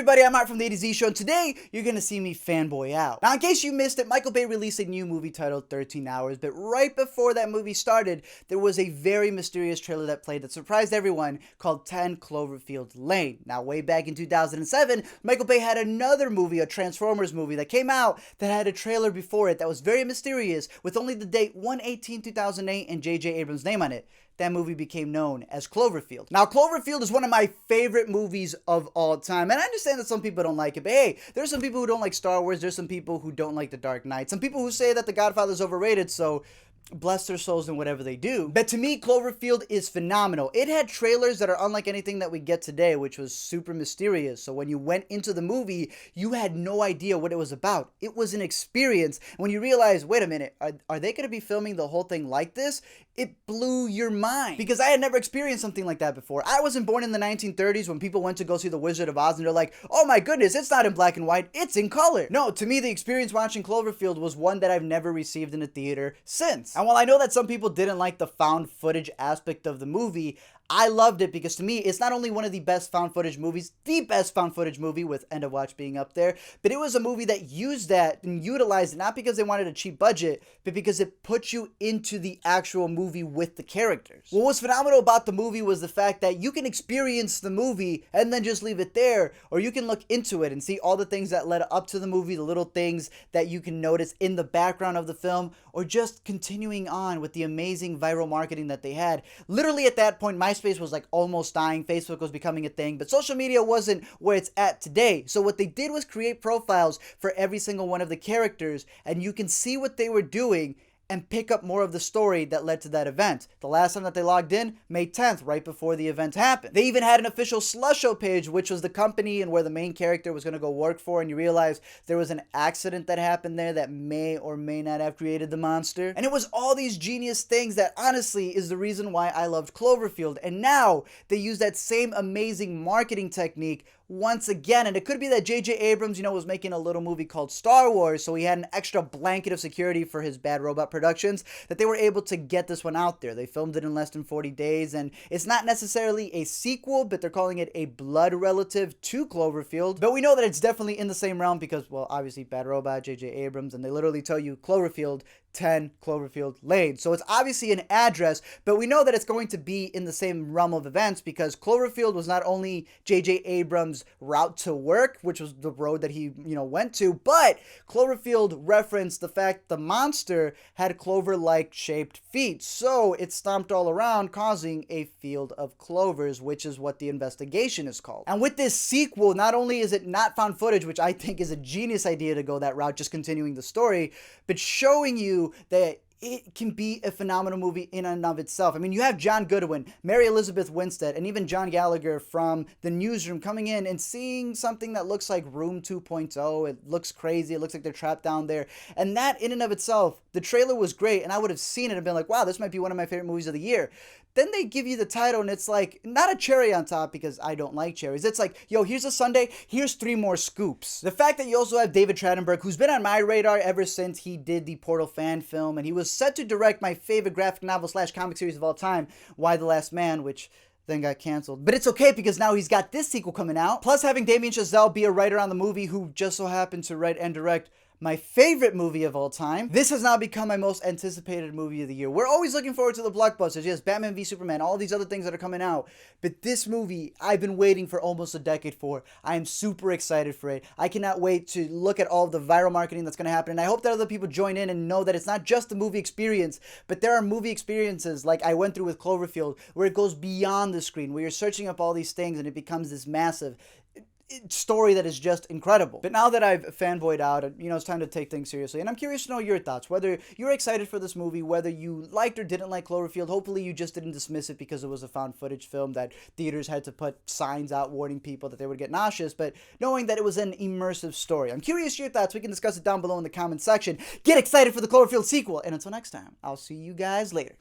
everybody, I'm Art from the A to Z Show, and today you're gonna see me fanboy out. Now, in case you missed it, Michael Bay released a new movie titled 13 Hours, but right before that movie started, there was a very mysterious trailer that played that surprised everyone called 10 Cloverfield Lane. Now, way back in 2007, Michael Bay had another movie, a Transformers movie, that came out that had a trailer before it that was very mysterious, with only the date 1/18/2008 and J.J. Abrams' name on it. That movie became known as Cloverfield. Now, Cloverfield is one of my favorite movies of all time, and I understand that some people don't like it, but hey, there's some people who don't like Star Wars, there's some people who don't like The Dark Knight, some people who say that The Godfather is overrated, so bless their souls in whatever they do. But to me, Cloverfield is phenomenal. It had trailers that are unlike anything that we get today, which was super mysterious. So when you went into the movie, you had no idea what it was about. It was an experience. When you realize, wait a minute, are they going to be filming the whole thing like this? It blew your mind. Because I had never experienced something like that before. I wasn't born in the 1930s when people went to go see The Wizard of Oz and they're like, oh my goodness, it's not in black and white, it's in color. No, to me, the experience watching Cloverfield was one that I've never received in a theater since. And while I know that some people didn't like the found footage aspect of the movie, I loved it because to me, it's not only one of the best found footage movies, the best found footage movie with End of Watch being up there, but it was a movie that used that and utilized it not because they wanted a cheap budget, but because it put you into the actual movie with the characters. What was phenomenal about the movie was the fact that you can experience the movie and then just leave it there, or you can look into it and see all the things that led up to the movie, the little things that you can notice in the background of the film, or just continuing on with the amazing viral marketing that they had. Literally at that point, MySpace was like almost dying, Facebook was becoming a thing, but social media wasn't where it's at today. So what they did was create profiles for every single one of the characters, and you can see what they were doing and pick up more of the story that led to that event. The last time that they logged in, May 10th, right before the event happened. They even had an official Slusho page, which was the company and where the main character was going to go work for, and you realize there was an accident that happened there that may or may not have created the monster. And it was all these genius things that honestly is the reason why I loved Cloverfield. And now they use that same amazing marketing technique once again, and it could be that J.J. Abrams, was making a little movie called Star Wars, so he had an extra blanket of security for his Bad Robot Productions, that they were able to get this one out there. They filmed it in less than 40 days, and it's not necessarily a sequel, but they're calling it a blood relative to Cloverfield. But we know that it's definitely in the same realm because, well, obviously Bad Robot, J.J. Abrams, and they literally tell you Cloverfield, 10 Cloverfield Lane. So it's obviously an address, but we know that it's going to be in the same realm of events because Cloverfield was not only J.J. Abrams' route to work, which was the road that he, went to, but Cloverfield referenced the fact the monster had clover-like shaped feet. So it stomped all around, causing a field of clovers, which is what the investigation is called. And with this sequel, not only is it not found footage, which I think is a genius idea to go that route, just continuing the story, but showing you that it can be a phenomenal movie in and of itself. I mean, you have John Goodman, Mary Elizabeth Winstead, and even John Gallagher from The Newsroom coming in and seeing something that looks like Room 2.0. It looks crazy. It looks like they're trapped down there. And that in and of itself, the trailer was great, and I would have seen it and been like, wow, this might be one of my favorite movies of the year. Then they give you the title, and it's like, not a cherry on top because I don't like cherries. It's like, yo, here's a sundae, here's 3 more scoops. The fact that you also have David Trachtenberg, who's been on my radar ever since he did the Portal fan film, and he was set to direct my favorite graphic novel / comic series of all time, Why the Last Man, which then got canceled. But it's okay because now he's got this sequel coming out. Plus having Damien Chazelle be a writer on the movie who just so happened to write and direct my favorite movie of all time. This has now become my most anticipated movie of the year. We're always looking forward to the blockbusters. Yes, Batman v Superman, all these other things that are coming out. But this movie, I've been waiting for almost a decade for. I am super excited for it. I cannot wait to look at all of the viral marketing that's going to happen. And I hope that other people join in and know that it's not just the movie experience, but there are movie experiences like I went through with Cloverfield, where it goes beyond the screen, where you're searching up all these things and it becomes this massive story that is just incredible. But now that I've fanboyed out, it's time to take things seriously. And I'm curious to know your thoughts, whether you're excited for this movie, whether you liked or didn't like Cloverfield. Hopefully you just didn't dismiss it because it was a found footage film that theaters had to put signs out warning people that they would get nauseous, but knowing that it was an immersive story. I'm curious your thoughts. We can discuss it down below in the comment section. Get excited for the Cloverfield sequel. And until next time, I'll see you guys later.